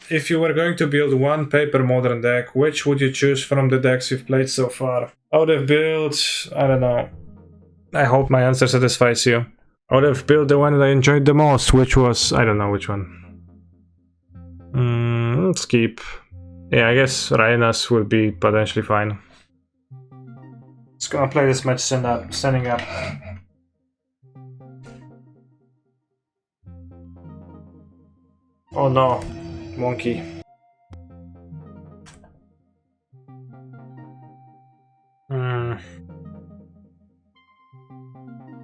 if you were going to build one paper modern deck, which would you choose from the decks you've played so far? I would have built, I don't know. I hope my answer satisfies you. I would have built the one that I enjoyed the most, which was, I don't know which one. Let's keep. Yeah, I guess Rainas would be potentially fine. Just gonna play this match standing up. Oh no, monkey.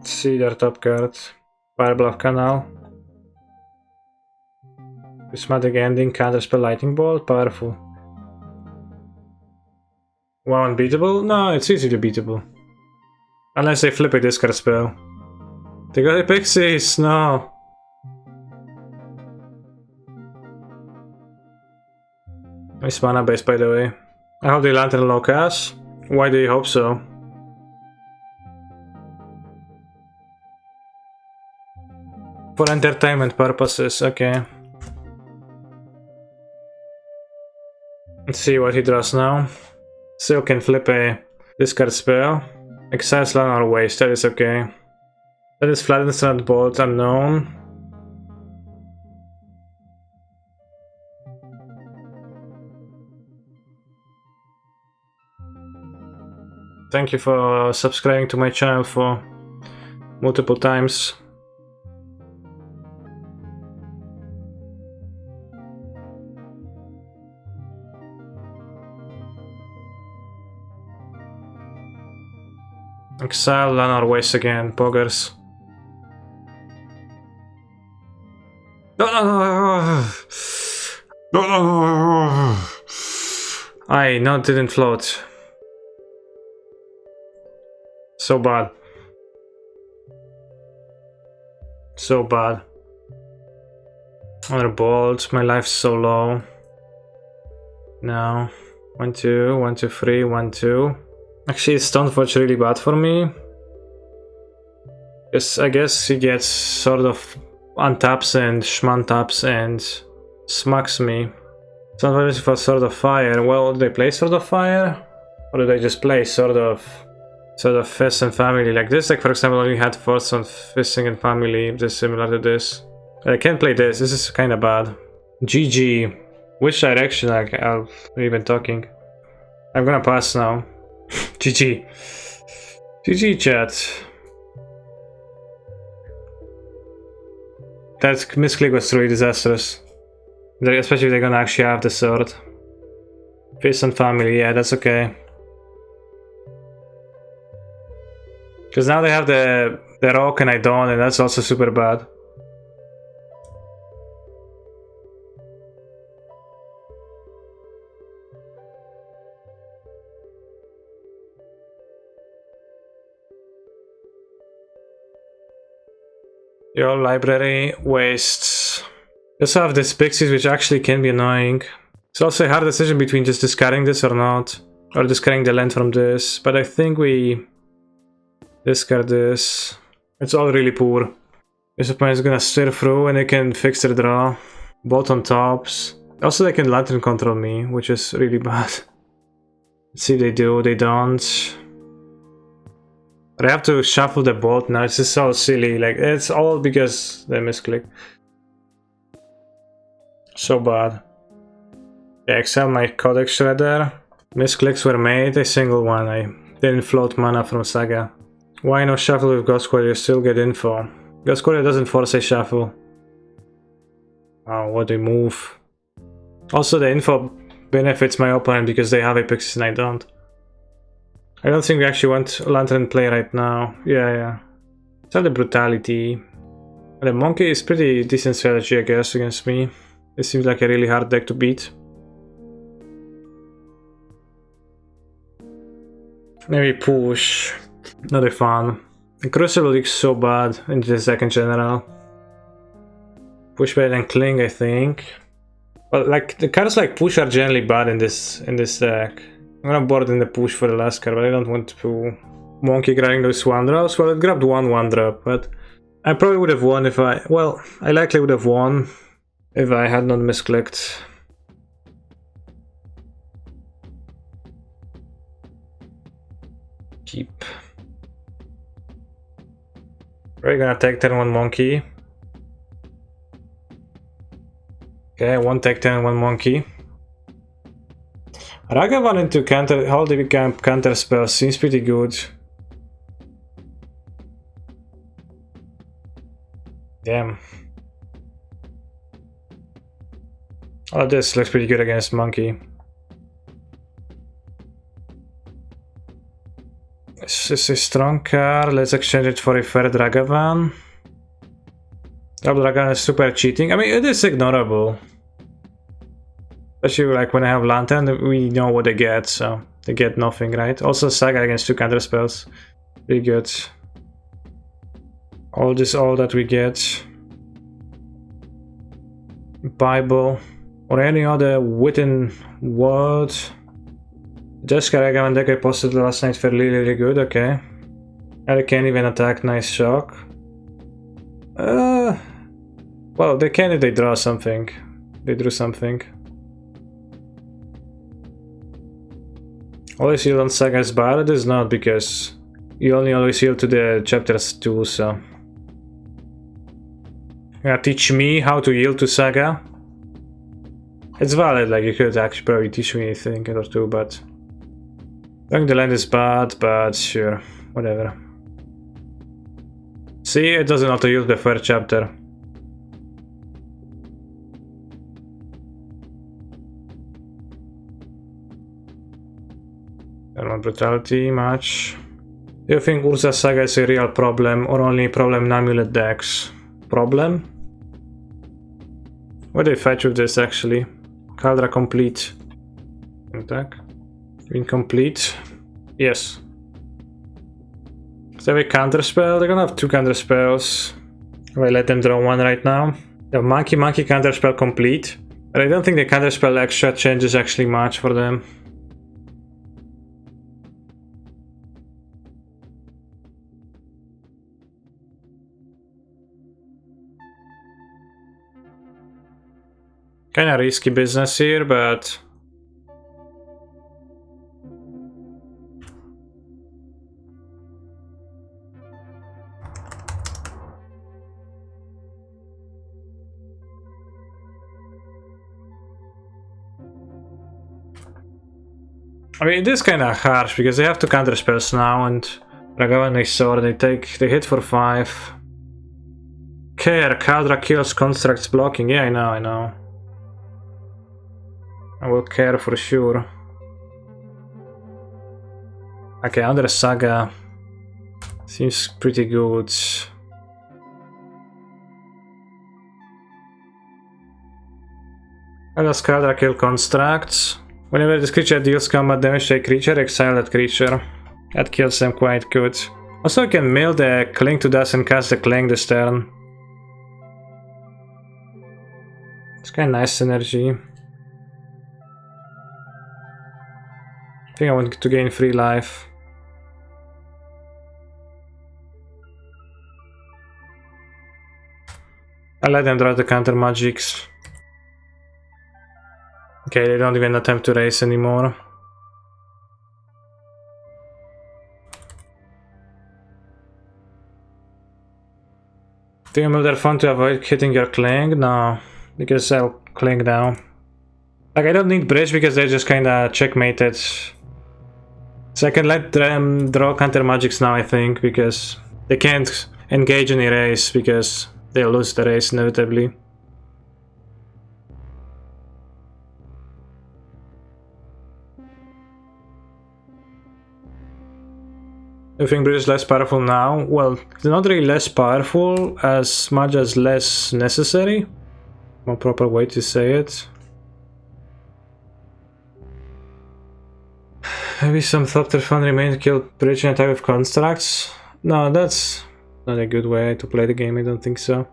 See their top card. Fire Bluff Canal. Prismatic Ending, Counterspell Lightning Bolt, powerful. Wow, unbeatable? No, it's easily beatable. Unless they flip a discard spell. They got a Pixies, no. Nice mana base, by the way. I hope they land in Locas. Why do you hope so? For entertainment purposes, okay. Let's see what he draws now. Still can flip a discard spell. Exiles land or waste, that is okay. That is Flattened Strand Bolt, unknown. Thank you for subscribing to my channel for multiple times. Exile, land or waste again, poggers. No. No, didn't float. So bad. So bad. Another bolt, my life's so low. No. 1, 2, 1, 2, 3, 1, 2. Actually, Stoneforge really bad for me. Yes, I guess he gets sort of untaps and shmantaps and smacks me. Stoneforge for Sword of Fire. Well, do they play Sword of Fire? Or do they just play sort of Fist and Family? Like this deck, for example, only had Force on Fisting and Family, just similar to this. I can't play this, this is kinda bad. GG. Which direction are we even talking? I'm gonna pass now. GG. GG, chat. That misclick was really disastrous. Especially if they're gonna actually have the sword. Fist and Family, yeah, that's okay. Because now they have the Rock and I don't, and that's also super bad. Your library wastes. You also have these Pixies, which actually can be annoying. It's also a hard decision between just discarding this or not. Or discarding the land from this. But I think we discard this. It's all really poor. This opponent is gonna steer through and they can fix their draw. Bolt on tops. Also they can lantern control me, which is really bad. Let's see if they do, they don't. But I have to shuffle the bolt now, it's just so silly, like it's all because they misclick. So bad. Yeah, except my Codex Shredder. Misclicks were made, a single one, I didn't float mana from Saga. Why no shuffle with Ghost Warrior? You still get info. Ghost Warrior doesn't force a shuffle. Oh, what a move. Also the info benefits my opponent because they have a Pixies and I don't. I don't think we actually want Lantern play right now. Yeah. It's not the brutality. The Monkey is pretty decent strategy, I guess, against me. It seems like a really hard deck to beat. Maybe push. Not a fun. The Crucible looks so bad in this deck in general. Push better than Cling, I think. But like the cards like push are generally bad in this deck. I'm gonna board in the push for the last card, but I don't want to monkey grabbing those 1-drops. Well, I grabbed one 1-drop, but I probably would have won if I... Well, I likely would have won if I had not misclicked. keep. We're gonna take turn 1 monkey. Okay, 1 take turn 1 monkey. Ragavan into counter, holding counter spell seems pretty good. Damn. Oh, this looks pretty good against monkey. This is a strong card. Let's exchange it for a fair Dragavan. Double Dragavan is super cheating. I mean, it is ignorable. Especially like when I have Lantern, we know what they get, so they get nothing, right? Also Saga against 2 counter spells. Pretty good. All that we get. Bible. Or any other written word. Jeskai Stoneblade deck I posted last night fairly really good, okay. And they can't even attack, nice shock. Well, they can if they draw something. They drew something. Always heal on Saga is bad, it is not, because you only always heal to the chapters 2, so. Yeah, teach me how to heal to Saga. It's valid, like you could actually probably teach me a thing or two, but drawing the land is bad, but sure, whatever. See, it doesn't auto heal the first chapter. Thermal brutality match. Do you think URZA'S SAGA is a real problem or only problem in amulet decks? Problem? What do they fetch with this actually? Caldra complete. Attack. Incomplete. Yes. So they have a counter spell. They're gonna have 2 counter spells. If I let them draw 1 right now. The monkey counter spell complete. But I don't think the counter spell extra changes actually much for them. Kinda risky business here, but I mean, it is kinda harsh because they have 2 counter spells now, and Ragavan they sword, they hit for 5. Care, Caldra kills constructs blocking. Yeah, I know. I will care for sure. Okay, under Saga seems pretty good. How does Caldra kill constructs? Whenever this creature deals combat damage to a creature, exile that creature. That kills them quite good. Also, I can mill the Cling to Dust and cast the Cling this turn. It's kinda nice synergy. I think I want to gain 3 life. I let them draw the counter magics. Okay, they don't even attempt to race anymore. Do you move their phone to avoid hitting your Cling? No, because I'll Cling now. Like, I don't need bridge because they're just kinda checkmated. So I can let them draw counter magics now, I think, because they can't engage in a race because they'll lose the race inevitably. Do you think bridge is less powerful now? Well, it's not really less powerful as much as less necessary. More proper way to say it. Maybe some Thopter fun remain to kill bridge and attack with constructs? No, that's not a good way to play the game, I don't think so.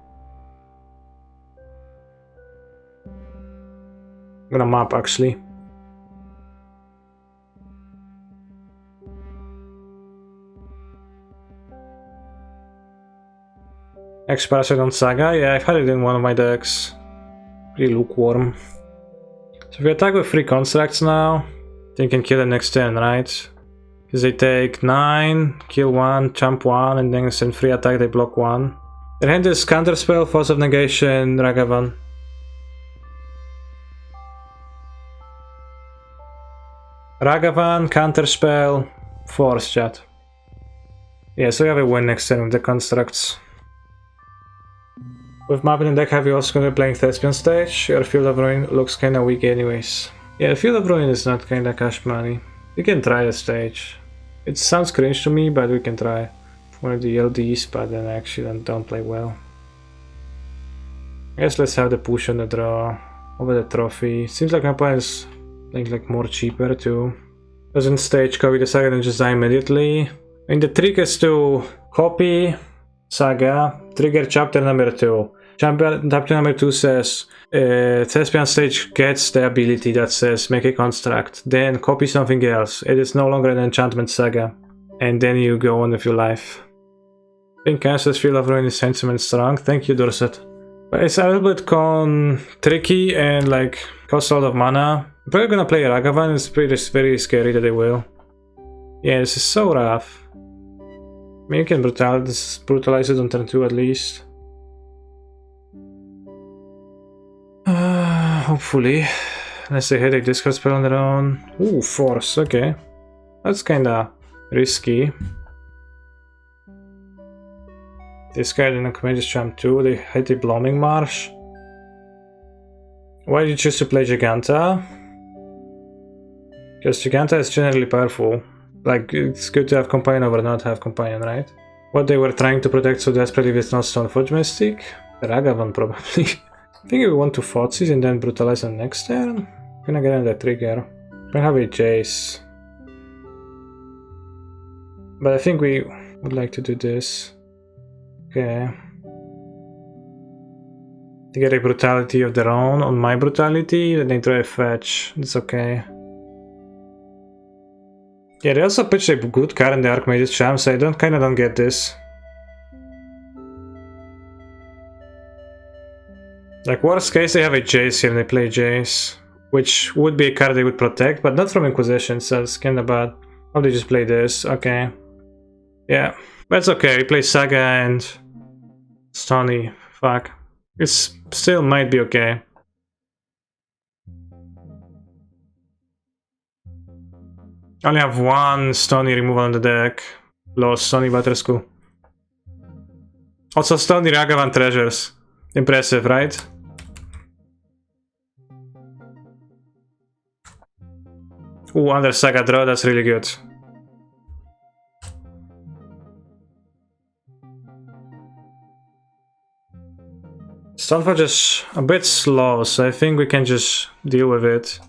I'm gonna map actually. X-Parasite on Saga? Yeah, I've had it in one of my decks. Pretty lukewarm. So if we attack with 3 constructs now, then you can kill the next turn, right? Because they take 9, kill 1, jump 1, and then send free attack, they block 1. Their hand is counterspell, force of negation, Ragavan. Ragavan, counterspell, force chat. Yeah, so we have a win next turn with the constructs. With Map in the deck, have you also gonna be playing Thespian stage? Your Field of Ruin looks kinda weak anyways. Yeah, Field of Ruin is not kinda cash money. You can try the stage. It sounds cringe to me, but we can try. One of the LDs, but then actually don't play well. I guess let's have the push on the draw over the trophy. Seems like my opponent's playing like more cheaper too. Doesn't stage copy the saga and just die immediately. And the trick is to copy saga, trigger chapter number 2. Chapter number 2 says Thespian stage gets the ability that says make a construct, then copy something else. It is no longer an enchantment saga, and then you go on with your life. I think Kansas Field of Ruin is sentiment strong. Thank you, Dorset. But it's a little bit tricky and like costs a lot of mana. I'm probably gonna play Ragavan. It's very scary that they will. Yeah, this is so rough. I mean, you can brutalize it on turn 2 at least. Hopefully. Unless they hit a discard spell on their own. Ooh, force, okay. That's kinda risky. This guy didn't commit jump 2, they hit a Blooming Marsh. Why did you choose to play Giganta? Because Giganta is generally powerful. Like, it's good to have Companion over not have Companion, right? What they were trying to protect so desperately with not Stoneforge Mystic? Ragavan, probably. I think we want to Thoughtseize and then brutalize on next turn. Gonna get on the trigger. Gonna have a Jace. But I think we would like to do this. Okay. To get a brutality of their own on my brutality, then they try a fetch. It's okay. Yeah, they also pitched a good card in the Archmage's Charm, so I kinda don't get this. Like, worst case, they have a Jace here and they play Jace, which would be a card they would protect, but not from Inquisition, so it's kinda bad. How they just play this? Okay. Yeah, that's okay. We play Saga and Stony. Fuck. It still might be okay. I only have one Stony removal on the deck. Lost Stony Batterskull. Also, Stony Ragavan Treasures. Impressive, right? Ooh, under Saga draw, that's really good. Stoneforge is a bit slow, so I think we can just deal with it.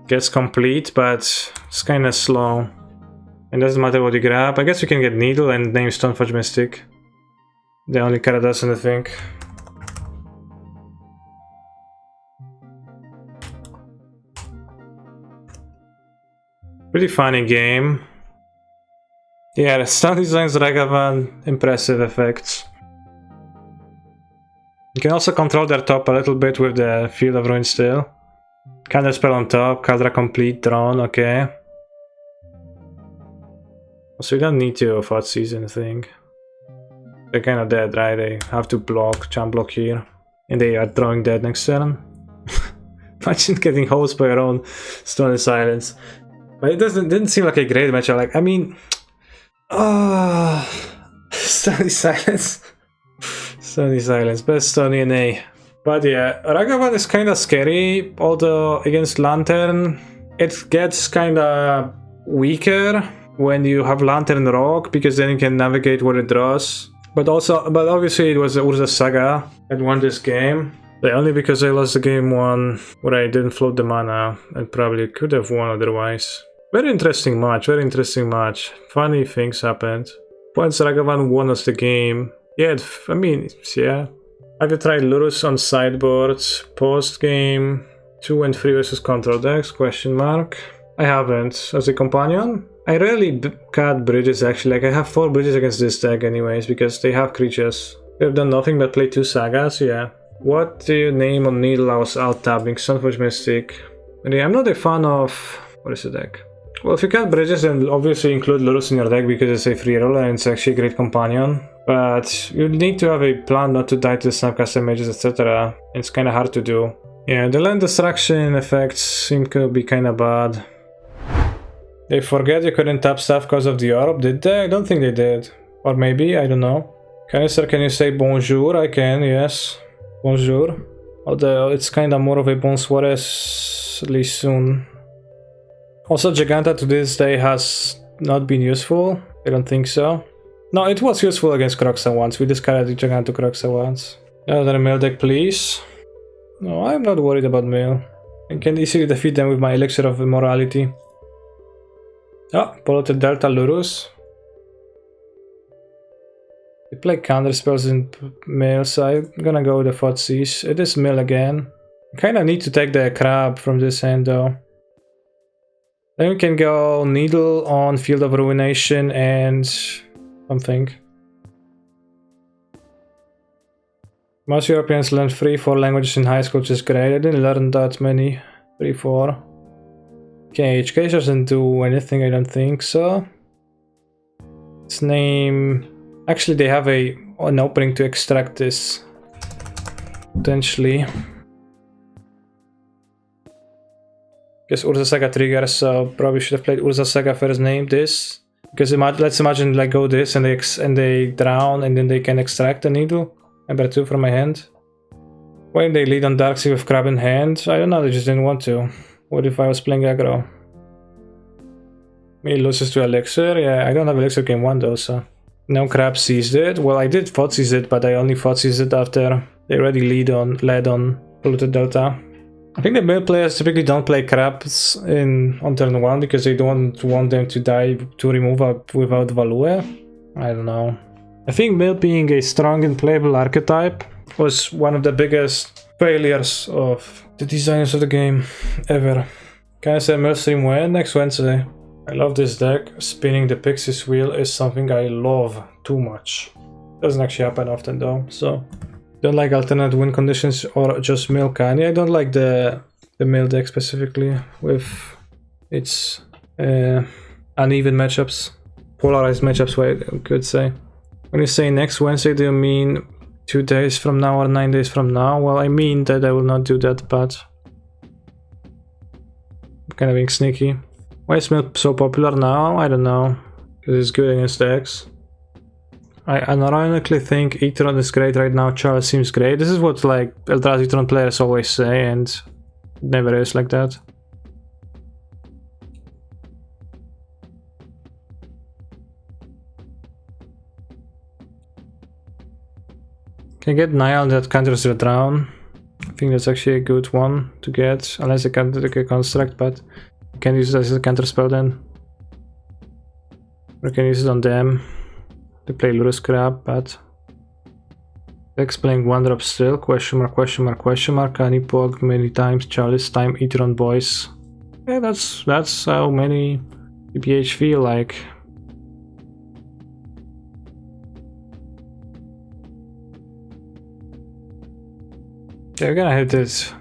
Gets complete, but it's kinda slow. It doesn't matter what you grab. I guess we can get Needle and name Stoneforge Mystic. The only card that doesn't, I think. Pretty funny game. Yeah, the Stun Designs Ragavan, impressive effects. You can also control their top a little bit with the Field of Ruin still. Counterspell on top, Kadra complete, drawn, okay. So we don't need to Thoughtseize anything. They're kinda dead, right? They have to block, jump block here. And they are drawing dead next turn. Imagine getting hosed by your own Stony Silence. But it didn't seem like a great matchup. Like, I mean... Stony Silence. Stony Silence, best Stony in A. But yeah, Ragavan is kinda scary, although against Lantern, it gets kinda weaker when you have Lantern Rock, because then you can navigate where it draws. But obviously it was the URZA'S SAGA that won this game. But only because I lost the game 1 where I didn't float the mana and probably could have won otherwise. Very interesting match, very interesting match. Funny things happened. Once Ragavan won us the game. Yeah, I mean, yeah. Have you tried Lurus on sideboards? Post game 2 and 3 versus control decks? Question mark. I haven't. As a companion? I rarely cut bridges actually. Like, I have 4 bridges against this deck anyways, because they have creatures. They've done nothing but play 2 sagas, yeah. What do you name on Needle? I was out tabbing. Stoneforge Mystic. But yeah, I'm not a fan of... what is the deck? Well, if you cut bridges, then obviously include Lurus in your deck because it's a free roller and it's actually a great companion. But you need to have a plan not to die to the Snapcaster mages, etc. It's kinda hard to do. Yeah, the land destruction effects seem to be kinda bad. They forget you couldn't tap stuff because of the orb, did they? I don't think they did. Or maybe, I don't know. Kanister, can you say bonjour? I can, yes. Bonjour. Although it's kinda more of a bonsoir at least soon. Also, Giganta to this day has not been useful. I don't think so. No, it was useful against Kroxa once. We discarded Giganta Kroxa once. Another mill deck, please. No, I'm not worried about mill. I can easily defeat them with my Elixir of Immorality. Oh, Polluted Delta Lurus. They play counter spells in mill, so I'm gonna go with the Thoughtseize. It is mill again. I kinda need to take the crab from this hand though. Then we can go Needle on Field of Ruination and something. Most Europeans learn 3-4 languages in high school, which is great. I didn't learn that many. 3-4. Okay, HK doesn't do anything, I don't think so. Its name... actually, they have an opening to extract this. Potentially. Guess URZA'S SAGA triggers, so probably should have played URZA'S SAGA first name this. Because let's imagine like go this and they drown and then they can extract the needle. Number 2 from my hand. When they lead on Darkseid with crab in hand, I don't know, they just didn't want to. What if I was playing aggro? Me loses to Elixir, yeah, I don't have Elixir game 1 though, so... No crab seized it. Well, I did Thoughtseize it, but I only Thoughtseize it after they already led on Polluted Delta. I think the mill players typically don't play crabs on turn 1 because they don't want them to die to remove up without Value. I don't know. I think mill being a strong and playable archetype was one of the biggest failures of the designers of the game ever. Can I say mill stream when? Next Wednesday. I love this deck. Spinning the Pixies wheel is something I love too much. Doesn't actually happen often though, so... Don't like alternate win conditions or just mill Kanye. I don't like the mill deck specifically with its uneven matchups. Polarized matchups, I could say. When you say next Wednesday, do you mean 2 days from now or 9 days from now? Well, I mean that I will not do that, but... I'm kind of being sneaky. Why is mill so popular now? I don't know. Because it's good against decks. I unironically think Etron is great right now, Charles seems great. This is what like Eldrazi Etron players always say, and it never is like that. Can I get Nile that counters the drown? I think that's actually a good one to get, unless I can't take a construct, but you can use it as a counter spell then. Or you can use it on them. They play Lurus Crab, but... Deck's playing 1-drop still, question mark, question mark, question mark, Canipog many times, Chalice time, Etron boys. Yeah, that's how many PPH feel like. Yeah, we're gonna hit this.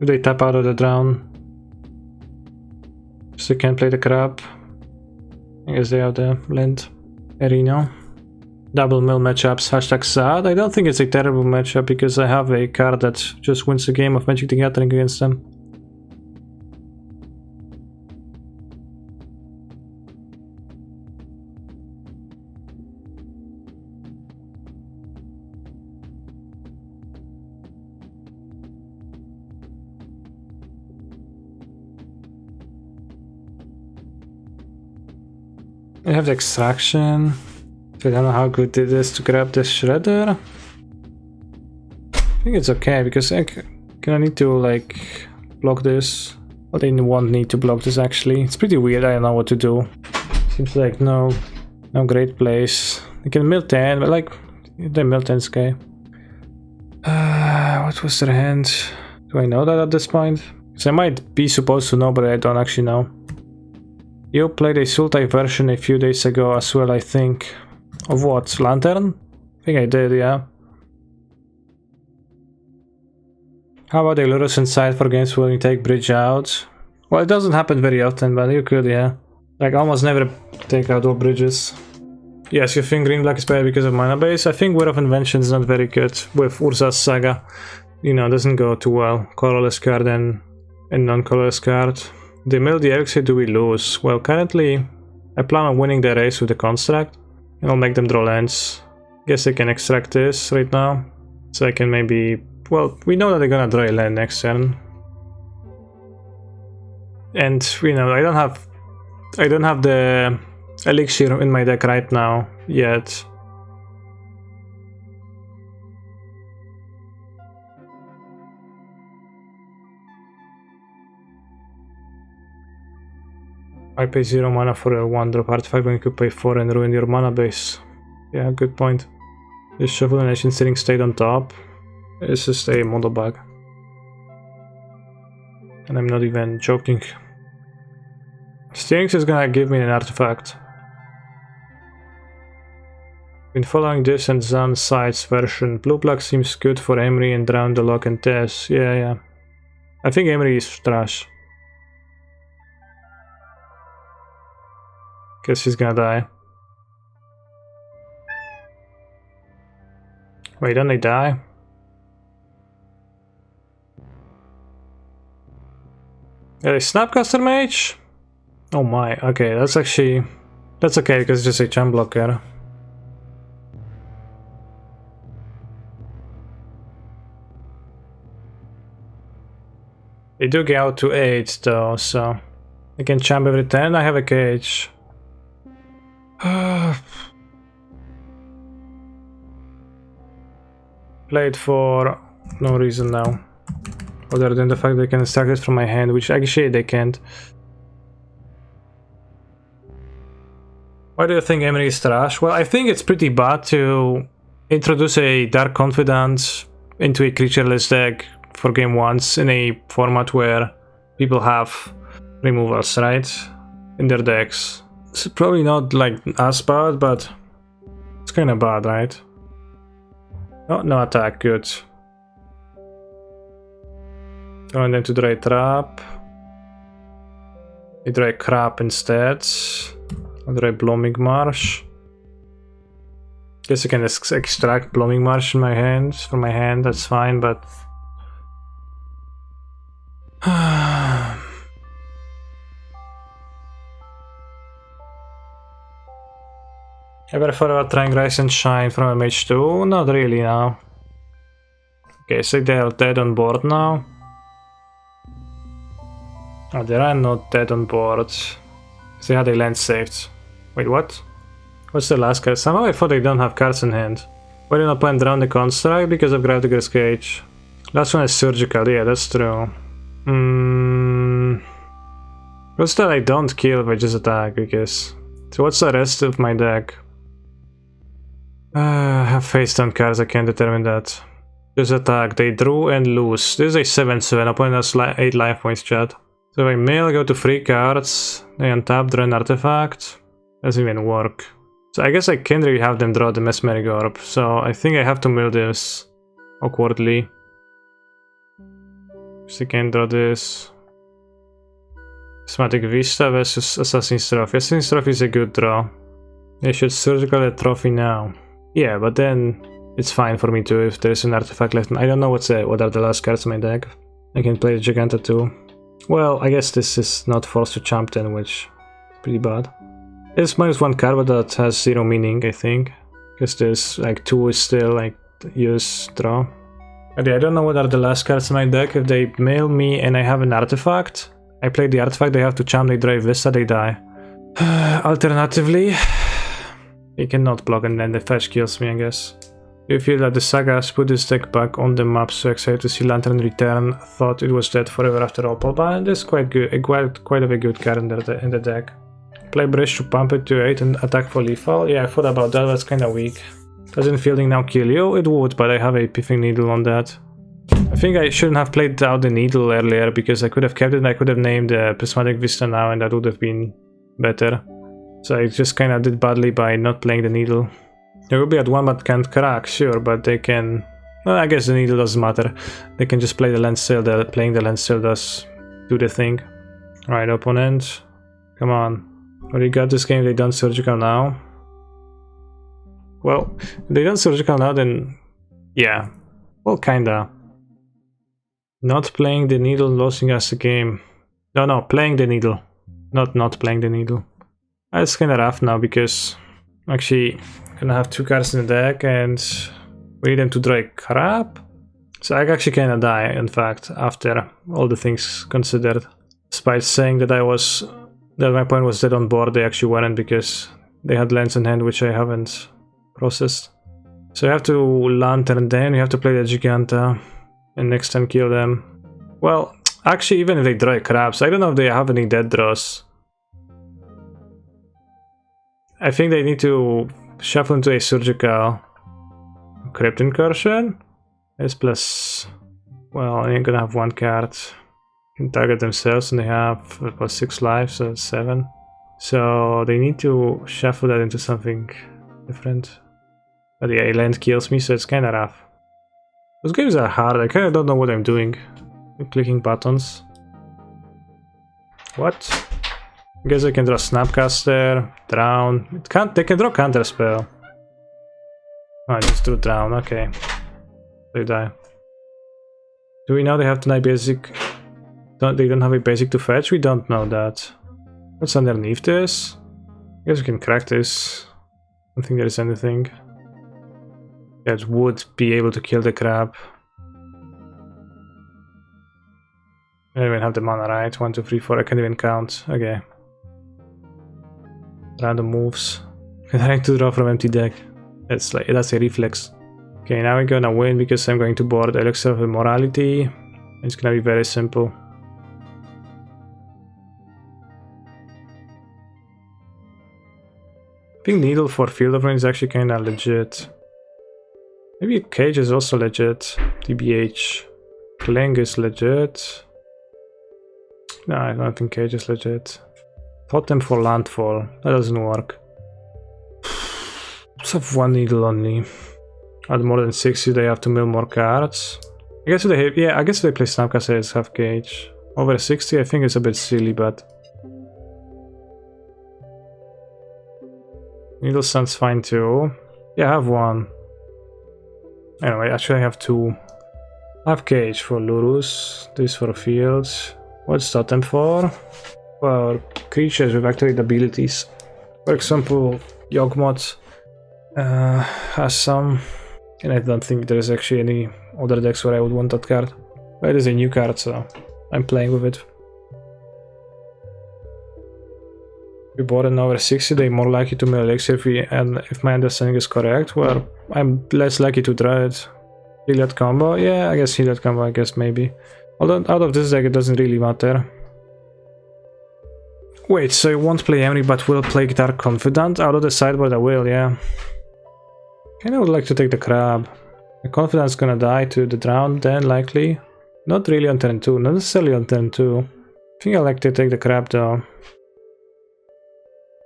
If they tap out of the drown. So they can't play the crab. I guess they have the land arena. Double mill matchups, hashtag sad. I don't think it's a terrible matchup because I have a card that just wins the game of Magic the Gathering against them. I have the extraction. I don't know how good it is to grab this shredder. I think it's okay because I need to like block this. Well, they won't need to block this actually. It's pretty weird, I don't know what to do. Seems like no great place. They can mill 10, but like they mill 10's okay. What was their hand? Do I know that at this point? Because I might be supposed to know, but I don't actually know. You played a Sultai version a few days ago as well, I think. Of what? Lantern? I think I did, yeah. How about the Lurus inside for games when you take bridge out? Well, it doesn't happen very often, but you could, yeah. Like, almost never take out all bridges. Yes, you think green-black is better because of mana base? I think Word of Invention is not very good with URZA'S SAGA. You know, doesn't go too well. Colorless card and non-colorless card. They mill the elixir, do we lose? Well, currently, I plan on winning the race with the construct. And I'll make them draw lands. Guess I can extract this right now. So I can maybe... Well, we know that they're gonna draw a land next turn. And, you know, I don't have the elixir in my deck right now, yet. I pay 0 mana for a 1-drop artifact when you could pay 4 and ruin your mana base. Yeah, good point. This Shuffle and Ancient Searing stayed on top. It's just a model bug. And I'm not even joking. Steering is gonna give me an artifact. Been following this and Zan Sides version. Blue-black seems good for Emery and Drown the Lock and Tess. Yeah. I think Emery is trash. Guess he's gonna die. Wait, don't they die? Yeah, Snapcaster Mage? Oh my, okay, that's actually... That's okay, because it's just a champ blocker. They do get out to 8 though, so... I can champ every 10, I have a cage. Play it for no reason now. Other than the fact they can extract it from my hand, which actually they can't. Why do you think Emery is trash? Well, I think it's pretty bad to introduce a Dark Confidant into a creatureless deck for game once in a format where people have removals, right? In their decks. It's probably not like as bad, but it's kind of bad, right? Oh, no attack, good. Throwing them to draw a trap. They draw a crap instead. I'll draw a Blooming Marsh. Guess I can extract Blooming Marsh in my hand, from my hand, that's fine, but... Ever thought about trying Rise and Shine from MH2? Not really now. Okay, so they are dead on board now. Oh, they are not dead on board. They had a land saved. Wait, what? What's the last card? Somehow I thought they don't have cards in hand. Why did not plan Drown the Construct? Because of Gravity's Cage. Last one is Surgical, yeah, that's true. What's that I don't kill if I just attack, because... So what's the rest of my deck? I have face down cards, I can't determine that. Just attack, they drew and lose. This is a 7/7, opponent has 8 life points, chat. So if I mill, go to 3 cards, they untap, draw an artifact. Doesn't even work. So I guess I can't really have them draw the Mesmeric Orb, so I think I have to mill this awkwardly. So I can draw this. Prismatic Vista versus Assassin's Trophy. Assassin's Trophy is a good draw. They should Surgical a trophy now. Yeah, but then it's fine for me too if there's an artifact left. I don't know what are the last cards in my deck. I can play the Giganta too. Well, I guess this is not forced to champ then, which is pretty bad. It's -1 card, but that has 0 meaning, I think. Because there's like 2 is still like use, draw. But yeah, I don't know what are the last cards in my deck. If they mail me and I have an artifact, I play the artifact, they have to champ, they draw a Vista, they die. Alternatively, they cannot block and then the fetch kills me, I guess. You feel that the Saga has put this deck back on the map, so excited to see Lantern return. Thought it was dead forever after Opal, but it's quite good, quite a good card in the deck. Play Bridge to pump it to 8 and attack for lethal. Yeah, I thought about that, that's kinda weak. Doesn't Fielding now kill you? It would, but I have a Piffing Needle on that. I think I shouldn't have played out the Needle earlier, because I could have kept it and I could have named the Prismatic Vista now and that would have been better. So I just kinda did badly by not playing the Needle. They will be at 1 but can't crack, sure, but they can... Well, I guess the Needle doesn't matter. They can just play the land sale, playing the land sale does do the thing. Right, opponent. Come on. Well, you got this game, they done surgical now. Well, if they done surgical now, then yeah. Well, kinda. Not playing the needle, losing us a game. No, playing the needle. Not playing the needle. It's kinda rough now because actually gonna have 2 cards in the deck and we need them to draw a crap. So I actually kinda die, in fact, after all the things considered. Despite saying that my point was dead on board, they actually weren't because they had lands in hand which I haven't processed. So you have to Lantern them, you have to play the Giganta and next time kill them. Well, actually even if they draw crabs, I don't know if they have any dead draws. I think they need to shuffle into a surgical Crypt Incursion. S plus, well, they're gonna have 1 card. Can target themselves and they have plus 6 lives, so 7. So they need to shuffle that into something different. But yeah, land kills me, so it's kinda rough. Those games are hard, I kinda don't know what I'm doing. I'm clicking buttons. What? I guess I can draw Snapcaster, Drown. They can draw Counterspell. Oh, I just drew Drown, okay. They die. Do we know they have to die basic? They don't have a basic to fetch? We don't know that. What's underneath this? I guess we can crack this. I don't think there is anything that would be able to kill the crab. I don't even have the mana, right? 1, 2, 3, 4. I can't even count. Okay. Random moves. I'm trying to draw from empty deck. That's a reflex. Okay, now we're gonna win because I'm going to board Elixir of Immortality. It's gonna be very simple. I think Needle for Field of Rain is actually kinda legit. Maybe Cage is also legit. TBH. Cling is legit. No, I don't think Cage is legit. Totem for Landfall. That doesn't work. Just have 1 needle only. At more than 60, they have to mill more cards. I guess if they have, yeah, I guess if they play Snapcaster, it's half Cage. Over 60, I think it's a bit silly, but Needle sounds fine too. Yeah, I have 1. Anyway, actually I have 2. I have Cage for Lurus, this for Fields. What's Totem for? For creatures with activate abilities. For example, Godmode has some, and I don't think there's actually any other decks where I would want that card. But it is a new card, so I'm playing with it. If we bought an over 60, they're more likely to mill Elixir if my understanding is correct. Well, I'm less likely to draw it. Heliod combo? Yeah, I guess Heliod combo, I guess maybe. Although out of this deck it doesn't really matter. Wait, so you won't play Emery but will play Dark Confidant? Out of the sideboard I will, yeah. Kinda would like to take the crab. The Confidant's gonna die to the Drown then, likely. Not really on turn 2, not necessarily on turn 2. I think I like to take the crab though.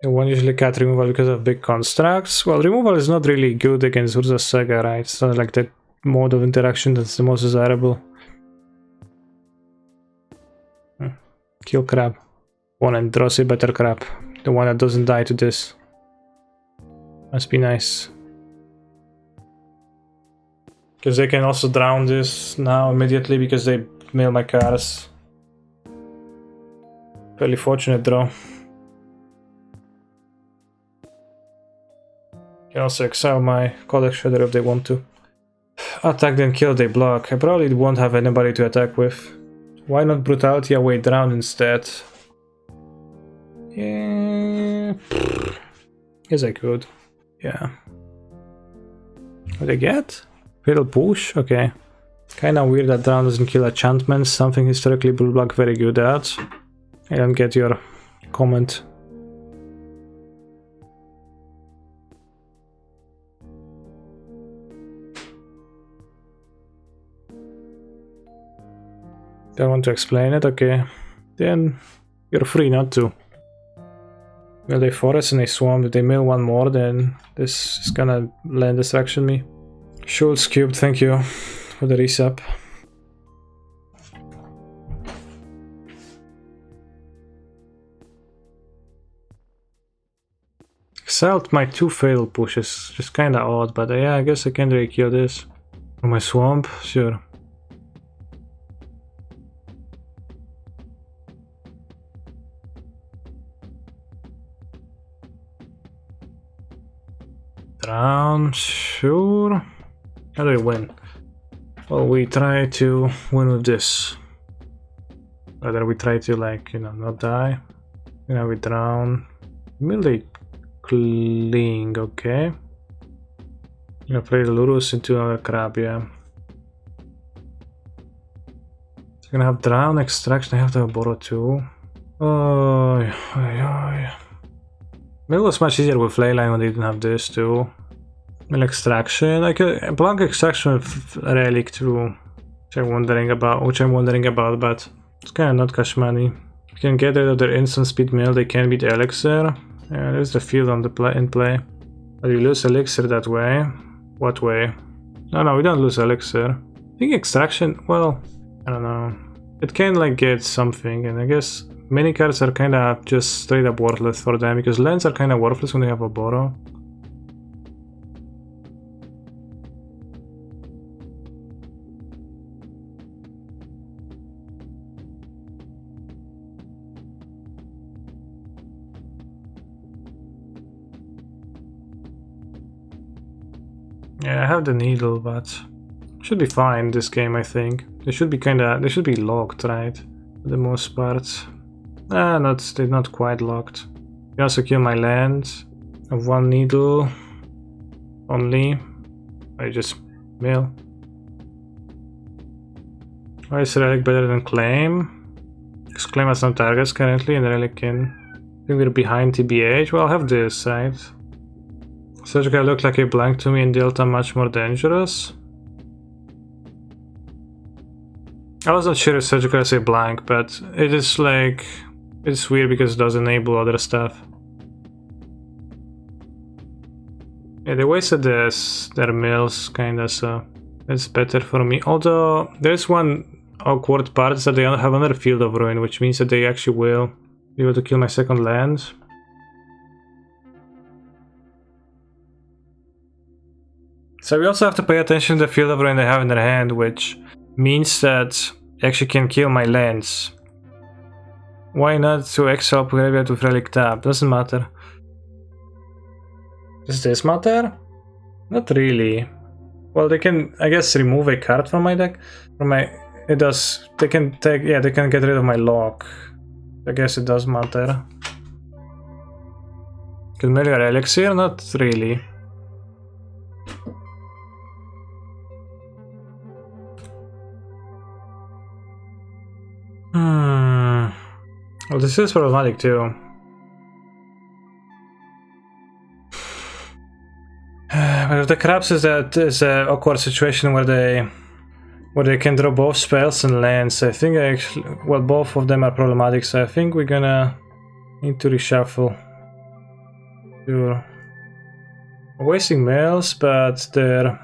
You won't usually cut removal because of big constructs. Well, removal is not really good against URZA'S SAGA, right? It's not like the mode of interaction that's the most desirable. Kill crab. One and draws a better crab. The one that doesn't die to this. Must be nice. Because they can also drown this now immediately because they mill my cards. Fairly fortunate draw. Can also exile my Codex Shredder if they want to. Attack then kill, they block. I probably won't have anybody to attack with. Why not Brutality away Drown instead? Yeah. Yes, I could. Yeah. What I get? Fatal Push? Okay. Kinda weird that Drown doesn't kill enchantments, something historically blue black very good at. I don't get your comment. Don't want to explain it? Okay. Then you're free not to. Will they forest and they swamp? If they mill 1 more, then this is gonna land distraction me. Schultz cubed, thank you for the resub. exiled my 2 fatal pushes, just kinda odd, but yeah, I guess I can't really kill this. From my swamp, sure. Drown, sure. How do we win? Well, we try to win with this. Whether we try to, like, you know, not die. You know, we drown. Immediately cling, okay. I'm gonna play the Lurus into another crab, yeah. So I'm gonna have drown, extraction, I have to have borrow too. Oh, maybe it was much easier with Leyline when they didn't have this too. Mill extraction, I could blank extraction with relic too, which I'm wondering about, but it's kinda not cash money. You can get rid of their instant speed mill, they can beat elixir. Yeah, there's the field on the in play. But you lose elixir that way. What way? No, we don't lose elixir. I think extraction, well, I don't know. It can like get something, and I guess mini cards are kinda just straight up worthless for them, because lands are kinda worthless when they have a borrow. Yeah, I have the needle, but should be fine this game, I think. They should be locked, right? For the most part. They're not quite locked. You also kill my land. I have 1 needle only. I just mill. Why is relic better than claim? Because claim has no targets currently, and relic can. I think we're behind TBH. Well, I'll have this, right? Surgical look like a blank to me, and Delta much more dangerous. I was not sure if Surgical is a blank, but it is like, it's weird because it does enable other stuff. Yeah, they wasted their mills kinda, so it's better for me. Although there's one awkward part is that they have another Field of Ruin, which means that they actually will be able to kill my second land. So we also have to pay attention to the Field of Ruin they have in their hand, which means that they actually can kill my lands. Why not to exile graveyard with relic tap? Doesn't matter. Does this matter? Not really. Well, they can, I guess, remove a card from my deck. It does. They can take. Yeah, they can get rid of my lock. I guess it does matter. Can mill your elixir? Not really. Well, this is problematic too. But with the crabs is an awkward situation where they can draw both spells and lands. I think well, both of them are problematic, so I think we're gonna need to reshuffle. Sure. I'm wasting mills, but they're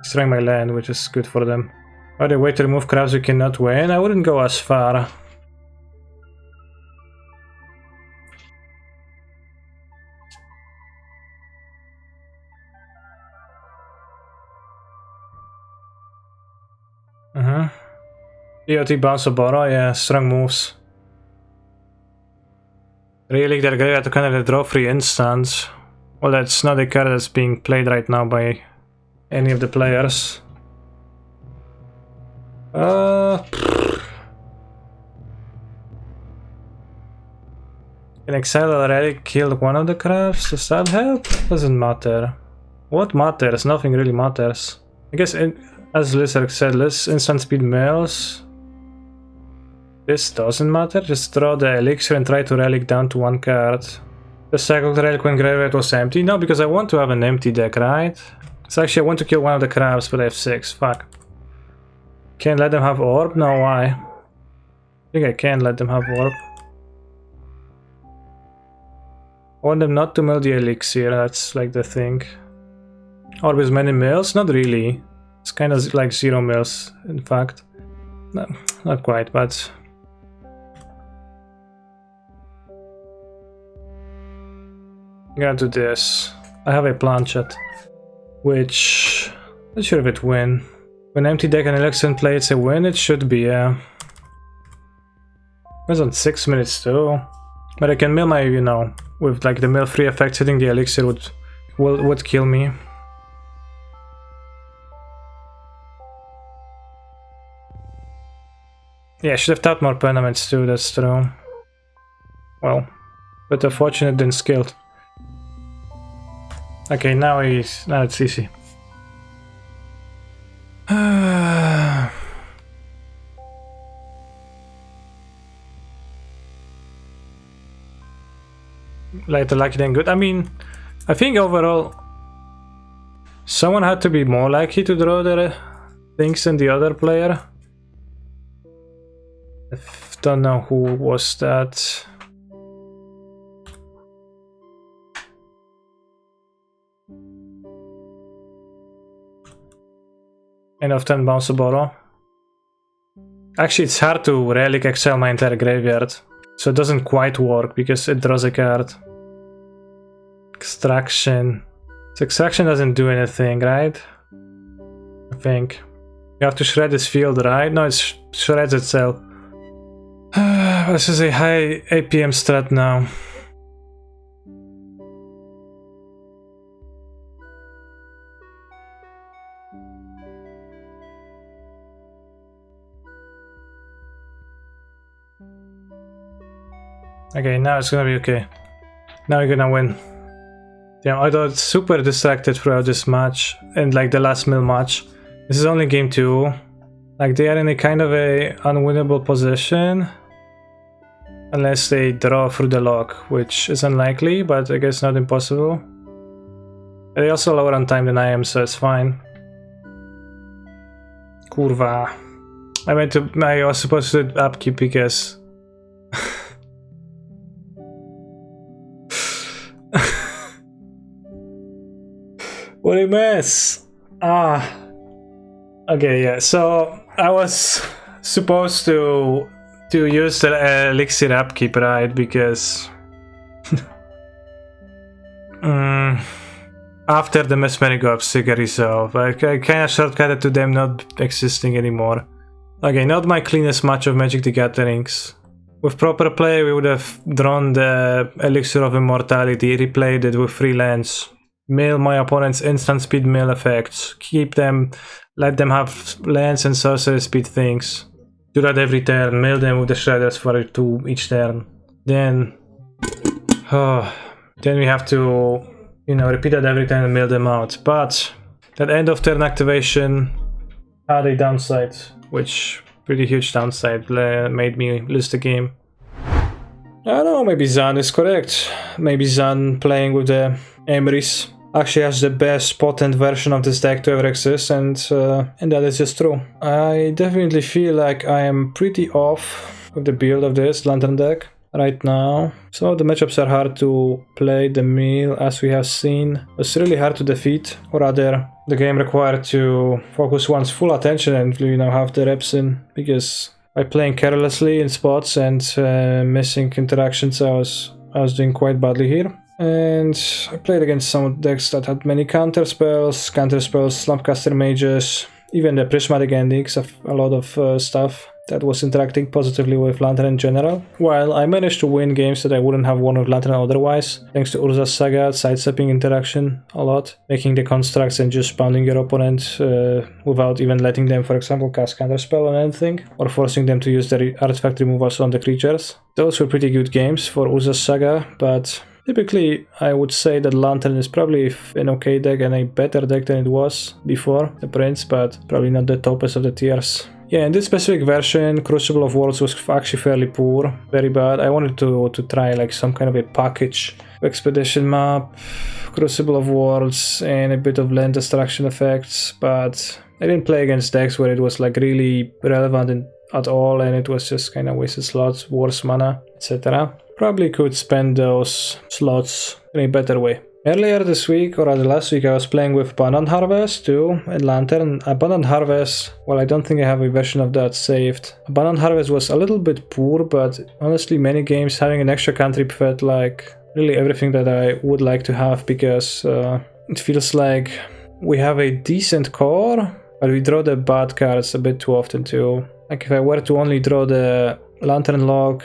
destroying my land, which is good for them. By the way, to remove crabs we cannot win. I wouldn't go as far. EOT bounce or borrow, yeah, strong moves. Really, they're going to kind of draw 3 instants. Well, that's not a card that's being played right now by any of the players. Can exile already killed one of the crabs? Does that help? Doesn't matter. What matters? Nothing really matters. I guess, as Lizard said, less instant speed mills. This doesn't matter. Just draw the elixir and try to relic down to 1 card. The cycled relic when graveyard was empty? No, because I want to have an empty deck, right? So actually I want to kill one of the crabs, but I have 6. Fuck. Can't let them have orb? No, why? I think I can let them have orb. I want them not to mill the elixir, that's like the thing. Orb is many mills? Not really. It's kind of like 0 mills, in fact. No, not quite, but... I'm gonna do this. I have a planchet, which not sure if it win. When empty deck and election play, it's a win. It should be. It was on 6 minutes too, but I can mill my, you know, with like the mill free effect, hitting the elixir would kill me. Yeah, I should have tapped more permanents too. That's true. Well, but unfortunate didn't skilled. Okay, now it's easy. Later lucky than good. I mean, I think overall someone had to be more lucky to draw their things than the other player. I don't know who was that. End of 10 bounce a bottle. Actually, it's hard to relic excel my entire graveyard, so it doesn't quite work because it draws a card. Extraction. So extraction doesn't do anything, right? I think. You have to shred this field, right? No, it shreds itself. This is a high APM strat now. Okay, now it's gonna be okay. Now we're gonna win. Damn, I got super distracted throughout this match and like the last mill match. This is only game 2. Like they are in a kind of a unwinnable position. Unless they draw through the lock, which is unlikely, but I guess not impossible. They also lower on time than I am, so it's fine. Kurva. I was supposed to do upkeep because what a mess! Okay, yeah, so I was supposed to use the elixir upkeep, right? Because after the mesmeric Saga resolve, I kind of shortcutted to them not existing anymore. Okay, not my cleanest match of Magic the Gatherings. With proper play, we would have drawn the elixir of immortality, replayed it with 3 lands, mill my opponent's instant speed mill effects, keep them, let them have lands and sorcery speed things. Do that every turn, mill them with the shredders for 2 each turn. Then we have to, you know, repeat that every time and mill them out. But that end of turn activation had a downside, which pretty huge downside, made me lose the game. I don't know, maybe Zan is correct. Maybe Zan playing with the Emrys actually has the best potent version of this deck to ever exist, and that is just true. I definitely feel like I am pretty off with the build of this Lantern deck right now. Some of the matchups are hard to play the meal, as we have seen. It's really hard to defeat, or rather, the game required to focus one's full attention and, you know, have the reps in, because by playing carelessly in spots and missing interactions, I was doing quite badly here. And I played against some decks that had many counter spells, Slumpcaster Mages, even the prismatic endings of a lot of stuff that was interacting positively with Lantern in general. While I managed to win games that I wouldn't have won with Lantern otherwise, thanks to URZA'S Saga, sidestepping interaction a lot, making the constructs and just pounding your opponent without even letting them, for example, cast counterspell on anything, or forcing them to use their artifact removals on the creatures. Those were pretty good games for URZA'S Saga, but typically, I would say that Lantern is probably an okay deck and a better deck than it was before the Prince, but probably not the topest of the tiers. Yeah, in this specific version, Crucible of Worlds was actually fairly poor, very bad. I wanted to try like some kind of a package expedition map, Crucible of Worlds, and a bit of land destruction effects, but I didn't play against decks where it was like really relevant at all, and it was just kind of wasted slots, worse mana, etc. Probably could spend those slots in a better way. Earlier this week, or rather last week, I was playing with Abundant Harvest too, and Lantern. Abundant Harvest, well, I don't think I have a version of that saved. Abundant Harvest was a little bit poor, but honestly, many games having an extra cantrip felt like really everything that I would like to have, because it feels like we have a decent core, but we draw the bad cards a bit too often too. Like if I were to only draw the Lantern Lock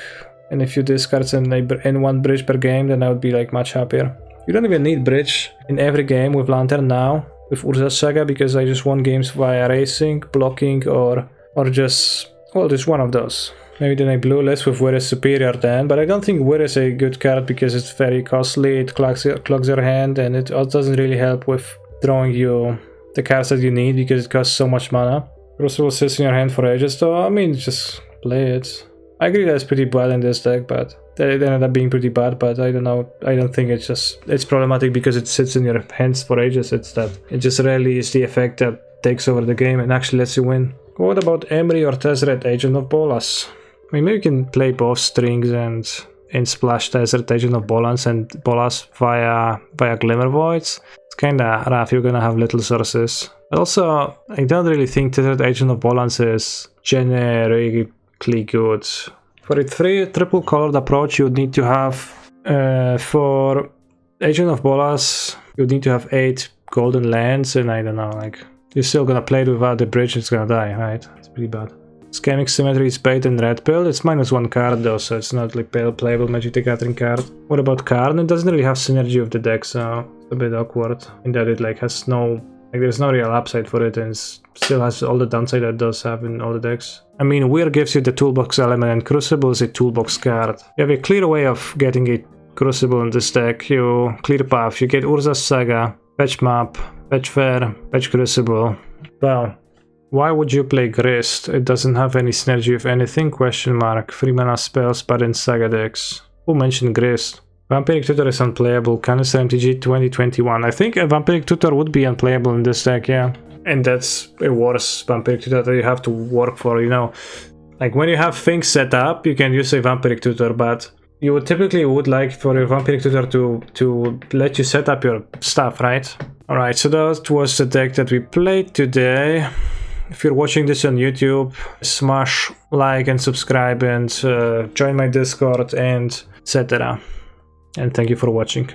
and a few discards and one bridge per game, then I would be like much happier. You don't even need bridge in every game with Lantern now, with URZA'S SAGA, because I just won games via racing, blocking, or just, well, just one of those. Maybe then I blew less with Weir is superior then, but I don't think Weir is a good card because it's very costly, it clogs your hand, and it doesn't really help with drawing you the cards that you need because it costs so much mana. Crucible sits in your hand for ages, so I mean, just play it. I agree that it's pretty bad in this deck, but it ended up being pretty bad, but I don't know, I don't think it's problematic because it sits in your hands for ages. It's that it just rarely is the effect that takes over the game and actually lets you win. What about Emry or Tezzeret, Agent of Bolas? I mean, maybe you can play both Strings and splash Tezzeret, Agent of Bolas and Bolas via Glimmer Voids. It's kinda rough, you're gonna have little sources. But also, I don't really think Tezzeret, Agent of Bolas is generically good. For a triple colored approach, you would need to have, for Agent of Bolas, you would need to have 8 golden lands, and I don't know, like, you're still gonna play it without the bridge, it's gonna die, right? It's pretty bad. Scanning Symmetry is bait and red pill. It's -1 card though, so it's not like playable Magic the Gathering card. What about Karn? It doesn't really have synergy with the deck, so it's a bit awkward in that it like has no, like there's no real upside for it, and still has all the downside that it does have in all the decks. I mean, Weir gives you the toolbox element, and Crucible is a toolbox card. You have a clear way of getting a Crucible in this deck. You clear path. You get URZA'S SAGA, fetch map, fetch Fair, fetch Crucible. Wow. Why would you play Grist? It doesn't have any synergy with anything? Question mark. 3 mana spells, but in Saga decks. Who mentioned Grist? Vampiric Tutor is unplayable. Kanister MTG 2021. I think a Vampiric Tutor would be unplayable in this deck, yeah. And that's a worse Vampiric Tutor that you have to work for, you know. Like when you have things set up, you can use a Vampiric Tutor, but you would typically like for your Vampiric Tutor to let you set up your stuff, right? Alright, so that was the deck that we played today. If you're watching this on YouTube, smash like and subscribe and join my Discord and etc. And thank you for watching.